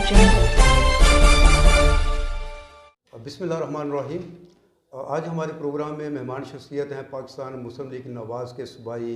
बिस्मिल्लाहिर्रहमानिर्रहीम। आज हमारे प्रोग्राम में मेहमान शख्सियत हैं पाकिस्तान मुस्लिम लीग नवाज़ के सूबाई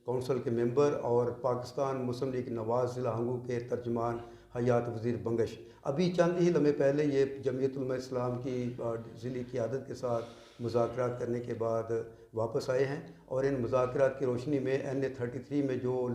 कौंसल के मेंबर और पाकिस्तान मुस्लिम लीग नवाज़ ज़िला हंगू के तर्जुमान हयात वज़ीर बंगश। अभी चंद ही लम्हे पहले ये जमीयत उलमा इस्लाम की ज़िली क़ियादत के साथ मुज़ाकरात करने के बाद वापस आए हैं और इन मुज़ाकरात की रोशनी में NA-33 में जो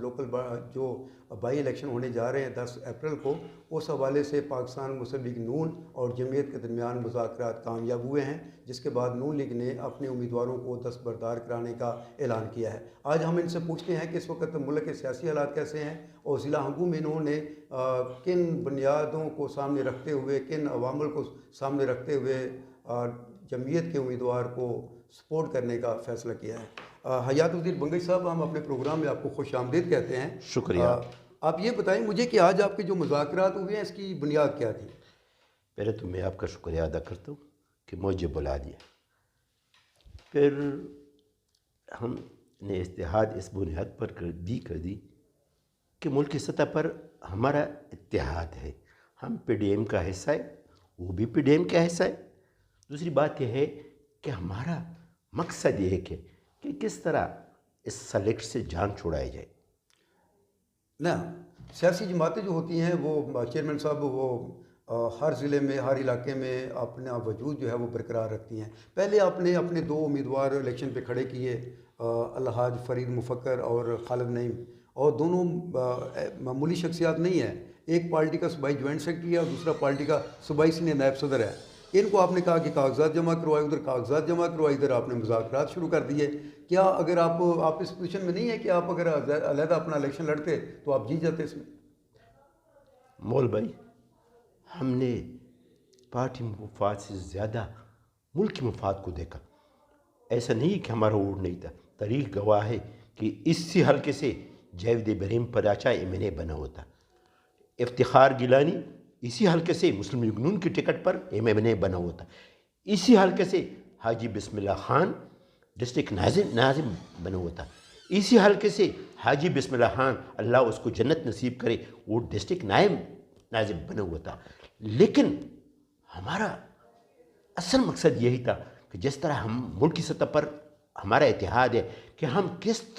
बाई इलेक्शन होने जा रहे हैं 10 अप्रैल को, उस हवाले से पाकिस्तान मुस्लिम लीग नून और जमीयत के दरमियान मुज़ाकरात कामयाब हुए हैं, जिसके बाद नून लीग ने अपने उम्मीदवारों को दस्तबरदार कराने का ऐलान किया है। आज हम इनसे पूछते हैं कि इस वक्त मुल्क के सियासी हालात कैसे हैं और ज़िला हंगू में इन्होंने किन बुनियादों को सामने रखते हुए, किन अवामल को सामने रखते हुए जमीयत के उम्मीदवार को सपोर्ट करने का फ़ैसला किया है। हयात वज़ीर बंगश साहब, हम अपने प्रोग्राम में आपको खुश आमदीद कहते हैं। शुक्रिया। आप ये बताएं मुझे कि आज आपके जो मुज़ाकरात हुए हैं इसकी बुनियाद क्या थी? पहले तो मैं आपका शुक्रिया अदा करता हूँ कि मुझे बुला दिया। फिर हमने इत्तेहाद इस बुनियाद पर कर दी कि मुल्क की सतह पर हमारा इत्तेहाद है, हम PDM का हिस्सा है, वो भी PDM का हिस्सा है। दूसरी बात यह है कि हमारा मकसद ये है कि किस तरह इस सेलेक्ट से जान छुड़ाई जाए ना। सियासी जमातें जो होती हैं वो चेयरमैन साहब वो हर ज़िले में, हर इलाके में अपना वजूद जो है वो बरकरार रखती हैं। पहले आपने अपने 2 उम्मीदवार इलेक्शन पे खड़े किए, अलहाज फरीद मुफक्कर और खालिद नईम, और दोनों मामूली शख्सियात नहीं है। एक पार्टी का सूबाई जॉइंट सेक्रेटरी है और दूसरा पार्टी का सूबाई सीनियर नायब सदर है। इनको आपने कहा कि कागजात जमा करवाए, उधर कागजात जमा करवाए, इधर आपने मुज़ाकरात शुरू कर दिए। क्या अगर आप इस पोजीशन में नहीं है कि आप अगर अलहदा अपना इलेक्शन लड़ते तो आप जीत जाते इसमें? मौल भाई, हमने पार्टी मुफाद से ज़्यादा मुल्क की मुफाद को देखा। ऐसा नहीं कि हमारा वोट नहीं था। तारीख गवाह है कि इसी हल्के से जावेद इब्राहिम पराचा MNA बना होता, इफ्तिखार गिलानी इसी हल्के से मुस्लिम लीग नून की टिकट पर MNA बना होता, इसी हल्के से हाजी बिस्मिल्लाह खान डिस्ट्रिक्ट नाजिम बना होता, इसी हल्के से हाजी बिस्मिल्लाह खान अल्लाह उसको जन्नत नसीब करे वो डिस्ट्रिक्ट नाजिम बना हुआ था। लेकिन हमारा असल मकसद यही था कि जिस तरह हम मुल्क की सतह पर हमारा इत्तेहाद है कि हम किस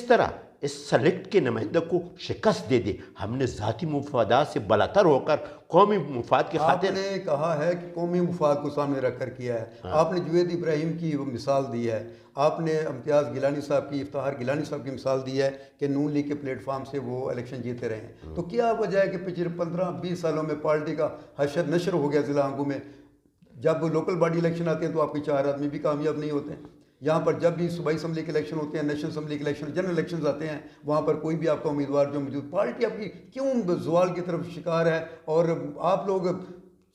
तरह इस सेलेक्ट के नुमाइंदे को शिकस्त दे दे। हमने ज़ाती मुफादात से बलातर होकर कौमी मुफाद के खातिर आपने कहा है कि कौमी मुफाद को सामने रख कर किया है। हाँ। आपने जावेद इब्राहिम की वो मिसाल दी है, आपने इम्तियाज़ गिलानी साहब की, इफ्तिखार गिलानी साहब की मिसाल दी है कि नून लीग के प्लेटफार्म से वो इलेक्शन जीते रहे हैं। तो क्या वजह है कि पिछले 15-20 सालों में पार्टी का हशर नशर हो गया ज़िला हंगू में? जब लोकल बॉडी इलेक्शन आते हैं तो आपके 4 आदमी भी कामयाब नहीं होते हैं। यहाँ पर जब भी सूबाई असम्बली के इलेक्शन होते हैं, नेशनल असम्बली के इलेक्शन, जनरल इलेक्शन आते हैं, वहाँ पर कोई भी आपका उम्मीदवार जो मौजूद, पार्टी आपकी क्यों ज़वाल की तरफ शिकार है? और आप लोग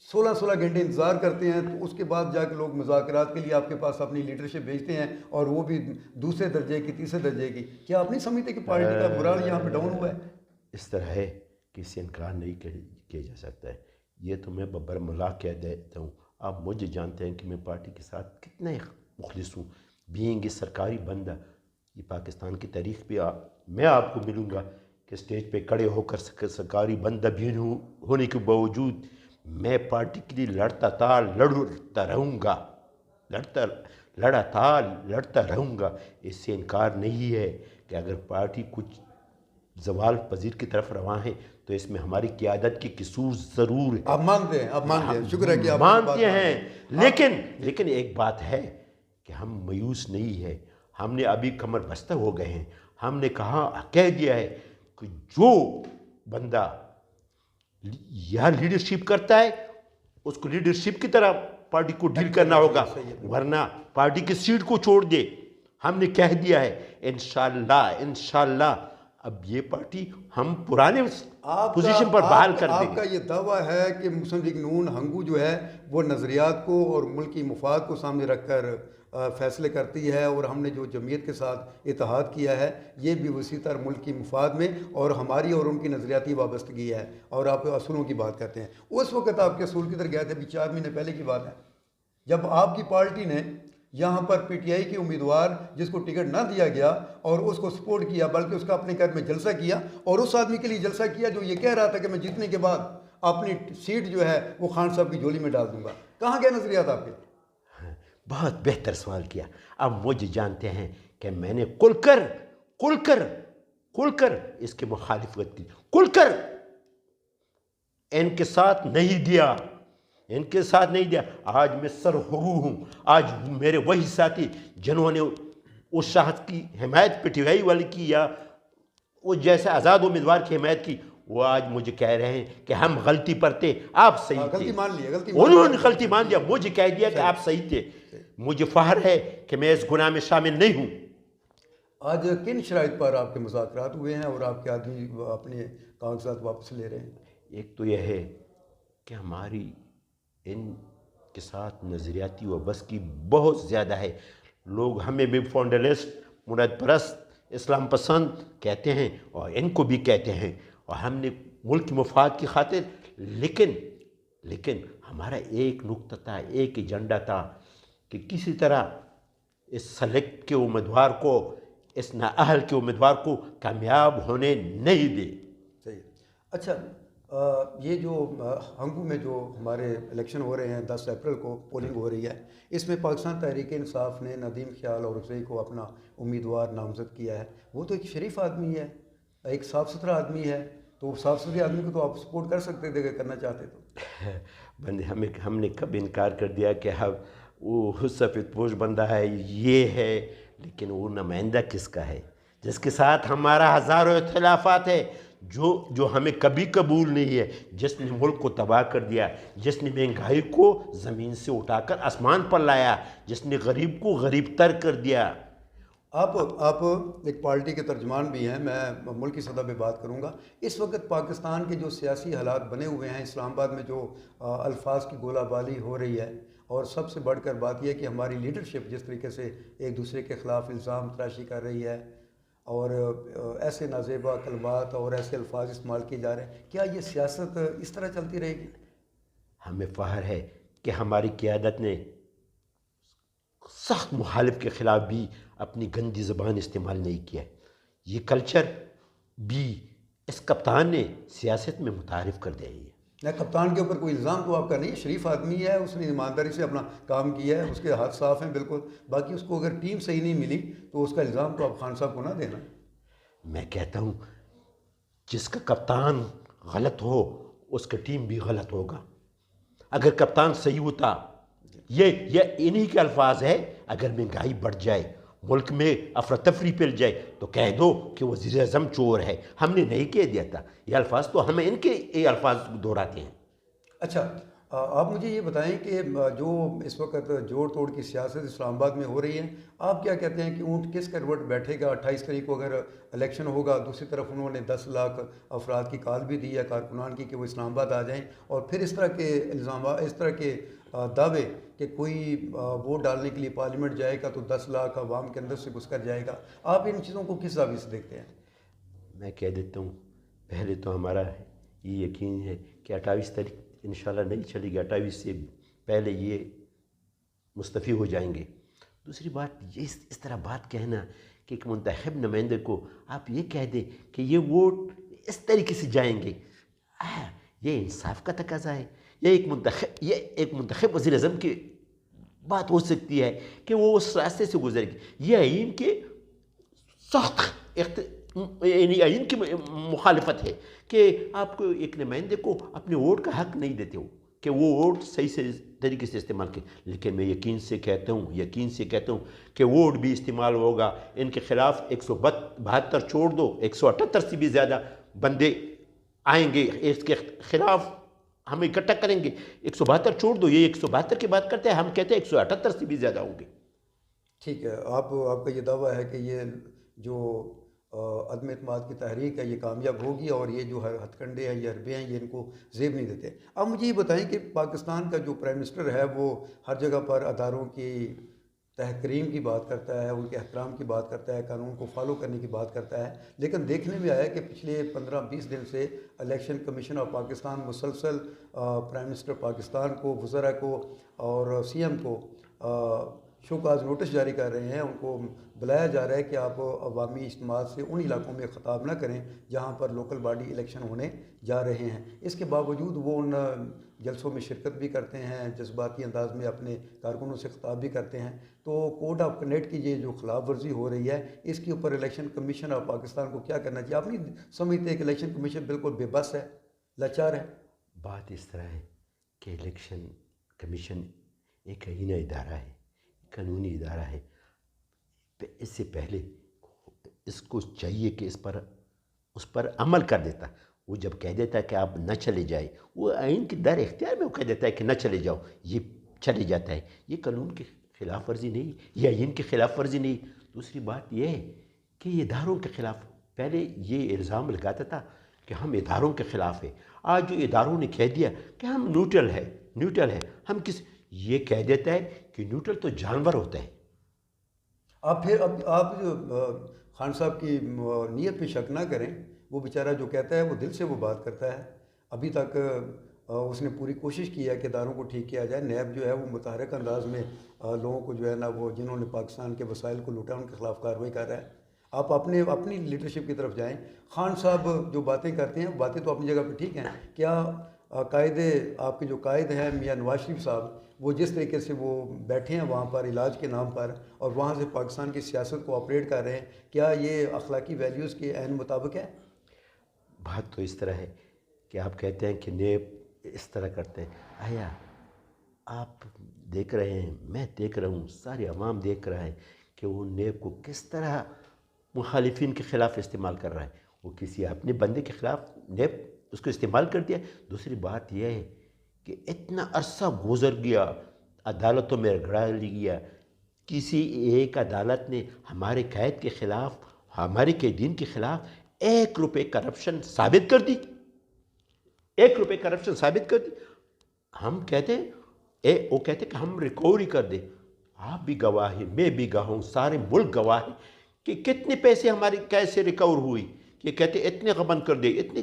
16 घंटे इंतज़ार करते हैं तो उसके बाद जाकर लोग मुज़ाकरात के लिए आपके पास अपनी लीडरशिप भेजते हैं, और वो भी दूसरे दर्जे की, तीसरे दर्जे की। क्या आप नहीं समझते कि पार्टी का मोराल यहाँ पर डाउन हुआ है? इस तरह है कि इससे इनकार नहीं किया जा सकता है। ये तो मैं बरमला कह देता हूँ। आप मुझे जानते हैं कि मैं पार्टी के साथ कितना मुखलिस हूँ। बीइंग सरकारी बंदा, ये पाकिस्तान की तारीख पे मैं आपको मिलूँगा कि स्टेज पे खड़े होकर सरकारी बंदा भी होने के बावजूद मैं पार्टी के लिए लड़ता रहूँगा। इससे इनकार नहीं है कि अगर पार्टी कुछ ज़वाल पजीर की तरफ रवां है तो इसमें हमारी क़ियादत की कसूर ज़रूर है। आप मानते हैं, शुक्र है कि आप मानते हैं। लेकिन एक बात है कि हम मायूस नहीं है। हमने अभी कमर बस्ता हो गए हैं। हमने कह दिया है कि जो बंदा यहाँ लीडरशिप करता है उसको लीडरशिप की तरह पार्टी को डील करना होगा, वरना पार्टी की सीट को छोड़ दे। हमने कह दिया है इंशाल्लाह अब ये पार्टी हम पुराने पोजीशन पर बहाल कर देंगे। आपका ये दावा है कि मुस्लिम लीग नून हंगू जो है वो नज़रियात को और मुल्की मुफाद को सामने रखकर फ़ैसले करती है, और हमने जो जमीयत के साथ इत्तेहाद किया है ये भी वसी तर मुल्क की मुफाद में और हमारी और उनकी नज़रियाती वाबस्तगी है। और आप असूलों की बात करते हैं, उस वक्त आपके असूल की तरफ गए थे, अभी 4 महीने पहले की बात है, जब आपकी पार्टी ने یہاں پر پی ٹی آئی کے امیدوار جس کو ٹکٹ نہ دیا گیا اور اس کو سپورٹ کیا، بلکہ اس کا اپنے گھر میں جلسہ کیا، اور اس آدمی کے لیے جلسہ کیا جو یہ کہہ رہا تھا کہ میں جیتنے کے بعد اپنی سیٹ جو ہے وہ خان صاحب کی جھولی میں ڈال دوں گا. کہاں گئے نظریات آپ کے؟ بہت بہتر سوال کیا. اب مجھے جانتے ہیں کہ میں نے کھل کر اس کی مخالفت کی، کھل کر ان کے ساتھ نہیں دیا، ان کے ساتھ نہیں دیا. آج میں سرخرو ہوں. آج میرے وہی ساتھی جنہوں نے اس شخص کی حمایت پی ٹی آئی والے کی یا وہ جیسے آزاد امیدوار کی حمایت کی، وہ آج مجھے کہہ رہے ہیں کہ ہم غلطی پر تھے، آپ صحیح تھے. غلطی مان لی، انہوں نے غلطی مان لیا، مجھے کہہ دیا کہ آپ صحیح تھے. مجھے فخر ہے کہ میں اس گناہ میں شامل نہیں ہوں. آج کن شرائط پر آپ کے مذاکرات ہوئے ہیں اور آپ کے آدمی اپنے کاغذات واپس لے رہے ہیں؟ ایک تو یہ ہے کہ ہماری ان کے ساتھ نظریاتی وابستگی بہت زیادہ ہے. لوگ ہمیں بھی فاؤنڈلسٹ، مراد پرست، اسلام پسند کہتے ہیں اور ان کو بھی کہتے ہیں، اور ہم نے ملک کی مفاد کی خاطر، لیکن ہمارا ایک نقطہ تھا، ایک ایجنڈا تھا کہ کسی طرح اس سلیکٹ کے امیدوار کو، اس نااہل کے امیدوار کو کامیاب ہونے نہیں دے. صحیح. اچھا، یہ جو ہنگو میں جو ہمارے الیکشن ہو رہے ہیں 10 اپریل کو پولنگ ہو رہی ہے، اس میں پاکستان تحریک انصاف نے ندیم خیال اور رضوی کو اپنا امیدوار نامزد کیا ہے. وہ تو ایک شریف آدمی ہے، ایک صاف ستھرا آدمی ہے، تو صاف ستھرے آدمی کو تو آپ سپورٹ کر سکتے تھے اگر کرنا چاہتے تو. بندے ہم نے کب انکار کر دیا کہ وہ سفید پوش بندہ ہے، یہ ہے، لیکن وہ نمائندہ کس کا ہے جس کے ساتھ ہمارا ہزاروں اختلافات ہے، جو ہمیں کبھی قبول نہیں ہے، جس نے ملک کو تباہ کر دیا، جس نے مہنگائی کو زمین سے اٹھا کر آسمان پر لایا، جس نے غریب کو غریب تر کر دیا. آپ ایک پارٹی کے ترجمان بھی ہیں، میں ملکی سطح پہ بات کروں گا. اس وقت پاکستان کے جو سیاسی حالات بنے ہوئے ہیں، اسلام آباد میں جو الفاظ کی گولہ باری ہو رہی ہے، اور سب سے بڑھ کر بات یہ ہے کہ ہماری لیڈرشپ جس طریقے سے ایک دوسرے کے خلاف الزام تراشی کر رہی ہے، اور ایسے نازیبا کلمات اور ایسے الفاظ استعمال کیے جا رہے ہیں، کیا یہ سیاست اس طرح چلتی رہے گی؟ ہمیں فخر ہے کہ ہماری قیادت نے سخت مخالف کے خلاف بھی اپنی گندی زبان استعمال نہیں کیا. یہ کلچر بھی اس کپتان نے سیاست میں متعارف کر دیا ہے. کپتان کے اوپر کوئی الزام تو آپ کا نہیں، شریف آدمی ہے، اس نے ایمانداری سے اپنا کام کیا ہے، اس کے ہاتھ صاف ہیں بالکل. باقی اس کو اگر ٹیم صحیح نہیں ملی تو اس کا الزام تو آپ خان صاحب کو نہ دینا. میں کہتا ہوں جس کا کپتان غلط ہو اس کا ٹیم بھی غلط ہوگا. اگر کپتان صحیح ہوتا، یہ انہی کے الفاظ ہے، اگر مہنگائی بڑھ جائے، ملک میں افراتفری پھیل جائے تو کہہ دو کہ وزیر اعظم چور ہے. ہم نے نہیں کہہ دیا تھا یہ الفاظ، تو ہمیں ان کے یہ الفاظ دہراتے ہیں. اچھا، آپ مجھے یہ بتائیں کہ جو اس وقت جوڑ توڑ کی سیاست اسلام آباد میں ہو رہی ہے، آپ کیا کہتے ہیں کہ اونٹ کس کروٹ بیٹھے گا؟ 28 تاریخ کو اگر الیکشن ہوگا، دوسری طرف انہوں نے 10 لاکھ افراد کی کال بھی دی ہے کارکنان کی کہ وہ اسلام آباد آ جائیں، اور پھر اس طرح کے الزامات، اس طرح کے دعوے کہ کوئی ووٹ ڈالنے کے لیے پارلیمنٹ جائے گا تو 10 لاکھ عوام کے اندر سے گھس کر جائے گا. آپ ان چیزوں کو کس زاویے سے دیکھتے ہیں؟ میں کہہ دیتا ہوں، پہلے تو ہمارا یہ یقین ہے کہ 28 تاریخ انشاءاللہ نہیں چلے گی، 28 سے پہلے یہ مستعفی ہو جائیں گے. دوسری بات، یہ اس طرح بات کہنا کہ ایک منتخب نمائندے کو آپ یہ کہہ دیں کہ یہ ووٹ اس طریقے سے جائیں گے، یہ انصاف کا تقاضا ہے. یہ ایک منتخب وزیر اعظم کی بات ہو سکتی ہے کہ وہ اس راستے سے گزرے گی. یہ آئین کے سخت یعنی آئین کی مخالفت ہے کہ آپ کو ایک نمائندے کو اپنے ووٹ کا حق نہیں دیتے ہو کہ وہ ووٹ صحیح طریقے سے استعمال کریں. لیکن میں یقین سے کہتا ہوں کہ ووٹ بھی استعمال ہوگا. ان کے خلاف 172 چھوڑ دو، 178 سے بھی زیادہ بندے آئیں گے اس کے خلاف، ہم اکٹھا کریں گے. 172 چھوڑ دو، یہ 172 کی بات کرتے ہیں، ہم کہتے ہیں 178 سے بھی زیادہ ہوں گے. ٹھیک ہے، آپ کا یہ دعویٰ ہے کہ یہ جو عدم اعتماد کی تحریک ہے یہ کامیاب ہوگی، اور یہ جو ہتھ کنڈے ہیں، یہ حربے ہیں، یہ ان کو زیب نہیں دیتے. اب مجھے یہ بتائیں کہ پاکستان کا جو پرائم منسٹر ہے وہ ہر جگہ پر اداروں کی تحکریم کی بات کرتا ہے، ان کے احترام کی بات کرتا ہے، قانون کو فالو کرنے کی بات کرتا ہے، لیکن دیکھنے میں آیا کہ پچھلے 15-20 دن سے الیکشن کمیشن آف پاکستان مسلسل پرائم منسٹر پاکستان کو، وزراء کو اور سی ایم کو शोकाज नोटिस जारी कर रहे हैं, उनको बुलाया जा रहा है कि आप अवामी इज्तिमात से उन इलाकों में ख़िताब ना करें जहाँ पर लोकल बॉडी इलेक्शन होने जा रहे हैं। इसके बावजूद वो उन जलसों में शिरकत भी करते हैं, जज्बाती अंदाज में अपने कारकुनों से ख़िताब भी करते हैं। तो कोड ऑफ कंडक्ट की ये जो खिलाफ वर्जी हो रही है, इसके ऊपर इलेक्शन कमीशन ऑफ पाकिस्तान को क्या करना चाहिए? आप नहीं समझते कि इलेक्शन कमीशन बिल्कुल बेबस है, लाचार है? बात इस तरह है कि इलेक्शन कमीशन एक आईना इदारा है, कानूनी इदारा है। इससे पहले इसको चाहिए कि उस पर अमल कर देता। वो जब कह देता है कि आप न चले जाए, वो आइन के दायरे इख्तियार में वो कह देता है कि न चले जाओ, ये चले जाता है। ये कानून की खिलाफ वर्जी नहीं, ये आइन की खिलाफ वर्जी नहीं। दूसरी बात यह है कि ये इदारों के ख़िलाफ़ पहले ये इल्ज़ाम लगाता था कि हम इदारों के ख़िलाफ़ है। आज जो इदारों ने कह दिया कि हम न्यूट्रल है, हम किस ये कह देता है कि न्यूट्रल तो जानवर होता है। आप फिर अब आप जो खान साहब की नीयत पे शक ना करें। वो बेचारा जो कहता है वो दिल से वो बात करता है। अभी तक उसने पूरी कोशिश की है कि इदारों को ठीक किया जाए। नैब जो है वो मुतहरक अंदाज में लोगों को जो है ना, वो जिन्होंने पाकिस्तान के वसाइल को लूटा उनके ख़िलाफ़ कार्रवाई कर रहा है। आप अपनी लीडरशिप की तरफ जाएं। खान साहब जो बातें करते हैं, बातें तो अपनी जगह पे ठीक हैं। क्या कायदे आपके जो कायद हैं मियाँ नवाज शरीफ साहब, वो जिस तरीके से वो बैठे हैं वहाँ पर इलाज के नाम पर और वहाँ से पाकिस्तान की सियासत को ऑपरेट कर रहे हैं, क्या ये अखलाकी वैल्यूज़ के ऐन मुताबिक है? बात तो इस तरह है कि आप कहते हैं कि नेब इस तरह करते हैं। आया आप देख रहे हैं, मैं देख रहा हूँ, सारी अवाम देख रहा है कि वो नेब को किस तरह मुखालिफिन के ख़िलाफ़ इस्तेमाल कर रहा है। वो किसी अपने बंदे के ख़िलाफ़ नेब उसको इस्तेमाल कर दिया। दूसरी बात यह है कि इतना अरसा गुजर गया, अदालतों में रगड़ा लिया, किसी एक अदालत ने हमारे कैद के ख़िलाफ़, हमारे कैदीन के ख़िलाफ़ 1 रुपये करप्शन साबित कर दी, 1 रुपये करप्शन साबित कर दी। हम कहते हैं वो कहते कि हम रिकवरी कर दे। आप भी गवाह हैं, मैं भी गवाह हूँ, सारे मुल्क गवाह हैं कि कितने पैसे हमारे कैसे रिकवर हुई। ये कहते इतने गबन कर दे, इतने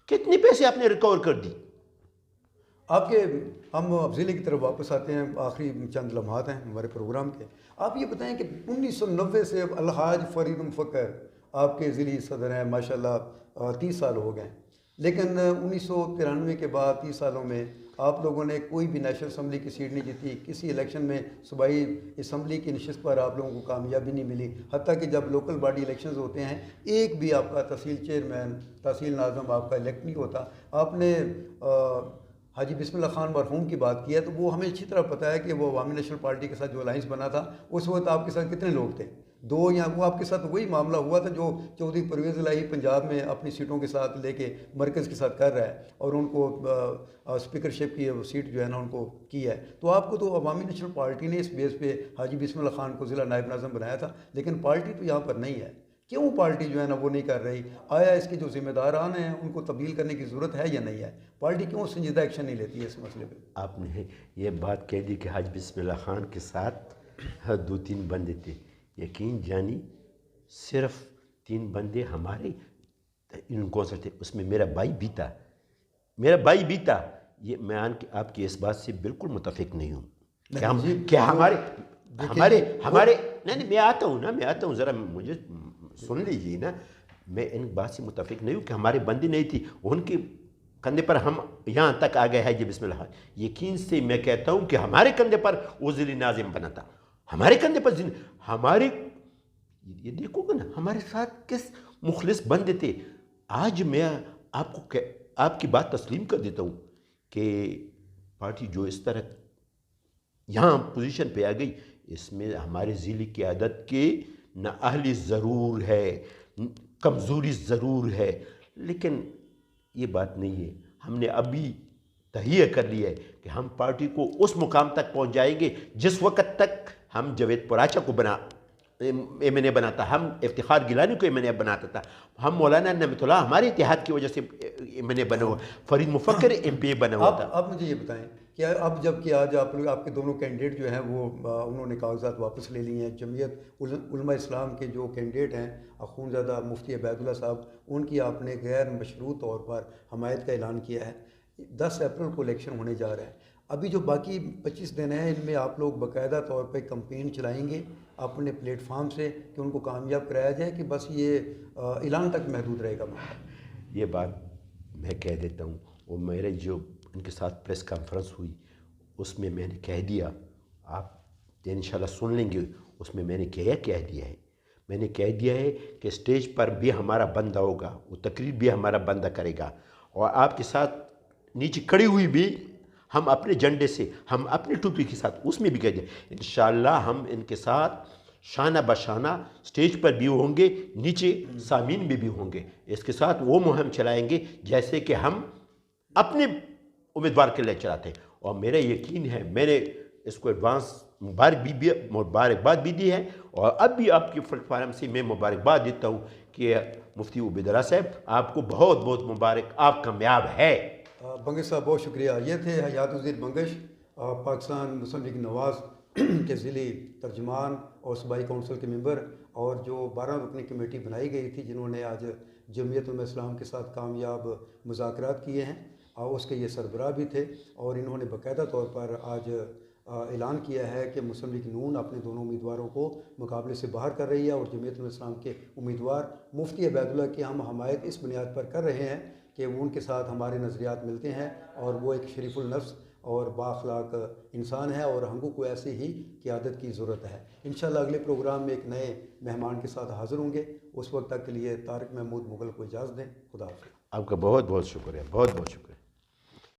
कितने पैसे आपने रिकवर कर दी। आपके हम अफजीली की तरफ वापस आते हैं। आखिरी चंद लम्हात हैं हमारे प्रोग्राम के। आप ये बताएं कि 1990 से अब अलहाज फरीद फ़कर आपके ज़िली सदर हैं, माशाल्लाह 30 साल हो गए। लेकिन 1993 के बाद 30 सालों में आप लोगों ने कोई भी नेशनल असम्बली की सीट नहीं जीती। किसी इलेक्शन में सूबाई असम्बली की नशिस्त पर आप लोगों को कामयाबी नहीं मिली। हत्ता कि जब लोकल बॉडी इलेक्शंस होते हैं, एक भी आपका तहसील चेयरमैन, तहसील नाज़म आपका इलेक्ट नहीं होता। आपने हाजी बिस्मिल्लाह खान मरहूम की बात की है, तो वो हमें अच्छी तरह पता है कि वो अवामी नेशनल पार्टी के साथ जो अलाइंस बना था, उस वक्त आपके साथ कितने लोग थे? 2 या वो आपके साथ वही मामला हुआ था जो चौधरी परवेज़ इलाही पंजाब में अपनी सीटों के साथ लेके मरकज़ के साथ कर रहा है और उनको स्पीकरशिप की सीट जो है ना उनको की है। तो आपको तो अवामी नेशनल पार्टी ने इस बेस पे हाजी बिस्मिल्लाह खान को ज़िला नायब नाज़म बनाया था, लेकिन पार्टी तो यहाँ पर नहीं है। क्यों पार्टी जो है ना वो नहीं कर रही? आया इसके जो ज़िम्मेदारान हैं उनको तब्दील करने की ज़रूरत है या नहीं है? पार्टी क्यों संजीदा एक्शन नहीं लेती है इस मसले पे? आपने ये बात कह दी कि हाजी बिस्मिल्लाह खान के साथ 2-3 बंदे थे। यकीन जानी सिर्फ 3 बंदे हमारे इनको से थे, उसमें मेरा भाई भी था। ये मैं आपकी इस बात से बिल्कुल मुतफिक नहीं हूँ। क्या हमारे नहीं, मैं आता हूँ, ज़रा मुझे सुन लीजिए ना। मैं इन बात से मुतफिक नहीं हूँ कि हमारे बंदी नहीं थी, उनके कंधे पर हम यहाँ तक आ गए हैं। ये बिस्मिल्लाह, यकीन से मैं कहता हूँ कि हमारे कंधे पर वो ज़िली नाज़िम बना था, हमारे कंधे पर हमारे, ये देखोगे ना हमारे साथ किस मुखलिस बंदे थे। आज मैं आपको आपकी बात तस्लीम कर देता हूँ कि पार्टी जो इस तरह यहाँ पोजीशन पे आ गई, इसमें हमारे ज़िले की आदत की नाअहली ज़रूर है, कमज़ोरी ज़रूर है, लेकिन ये बात नहीं है। हमने अभी तहिया कर लिया है कि हम पार्टी को उस मुकाम तक पहुँच जाएंगे जिस वक़्त तक हम जावेद पराचा को MNA बनाता, हम इफ्तिखार गिलानी को MNA बनाता था, हम मौलाना नमतुल्लाह हमारे इतिहाद की वजह से MNA बना हुआ, फरीद मुफक्कर MPA बना हुआ था। आप मुझे ये बताएं कि अब जबकि आज आपके दोनों कैंडिडेट जो हैं वो उन्होंने कागजात वापस ले लिए हैं, जमीयत उलमा इस्लाम के जो कैंडिडेट हैं अख़ूनज़ादा मुफ्ती अबैदुल्ला साहब, उनकी आपने गैर मशरूत तौर पर हमायत का ऐलान किया है। 10 अप्रैल को इलेक्शन होने जा रहा है। अभी जो बाकी 25 दिन हैं इनमें आप लोग बाकायदा तौर पे कैंपेन चलाएंगे अपने प्लेटफार्म से कि उनको कामयाब कराया जाए कि बस ये ऐलान तक महदूद रहेगा मामला? ये बात मैं कह देता हूँ, और मेरे जो उनके साथ प्रेस कॉन्फ्रेंस हुई उसमें मैंने कह दिया, आप इंशाल्लाह सुन लेंगे, उसमें मैंने क्या कह दिया है। मैंने कह दिया है कि स्टेज पर भी हमारा बंदा होगा, वो तकरीर भी हमारा बंदा करेगा, और आपके साथ नीचे खड़ी हुई भी हम अपने झंडे से, हम अपनी टोपी के साथ उसमें भी कह दिया इंशाल्लाह हम इनके साथ शाना बशाना स्टेज पर भी होंगे, नीचे सामीन में भी होंगे। इसके साथ वो मुहिम चलाएंगे जैसे कि हम अपने उम्मीदवार के लिए चलाते हैं। और मेरा यकीन है, मैंने इसको एडवांस मुबारकबाद भी दी है, और अब भी आपके प्लेटफार्म से मैं मुबारकबाद देता हूँ कि मुफ्ती उबैदुल्लाह साहब आपको बहुत बहुत मुबारक, आप कामयाब है। बंगश साहब बहुत शुक्रिया। ये थे हयात वज़ीर बंगश, पाकिस्तान मुस्लिम लीग नवाज़ के ज़िली तर्जुमान और सूबाई कौंसिल के मेंबर, और जो 12 रुकनी कमेटी बनाई गई थी जिन्होंने आज जमीयत उलमा इस्लाम के साथ कामयाब मुज़ाकरात किए हैं, और उसके ये सरबराह भी थे। और इन्होंने बाकायदा तौर पर आज ऐलान किया है कि मुस्लिम लीग नून अपने दोनों उम्मीदवारों को मुकाबले से बाहर कर रही है, और जमीयत उलमा इस्लाम के उम्मीदवार मुफ्ती उबैदुल्लाह की हम हमायत इस बुनियाद पर कर रहे हैं कि वो उनके साथ हमारे नज़रियात मिलते हैं, और वो एक शरीफुल नफ्स और बाखलाक इंसान है, और हमको को ऐसी ही क़ियादत की ज़रूरत है। इंशाल्लाह अगले प्रोग्राम में एक नए मेहमान के साथ हाज़िर होंगे। उस वक्त तक के लिए तारिक महमूद मुगल को इजाज़त दें। खुदा हाफ़िज़। आपका बहुत बहुत शुक्रिया, बहुत बहुत शुक्रिया।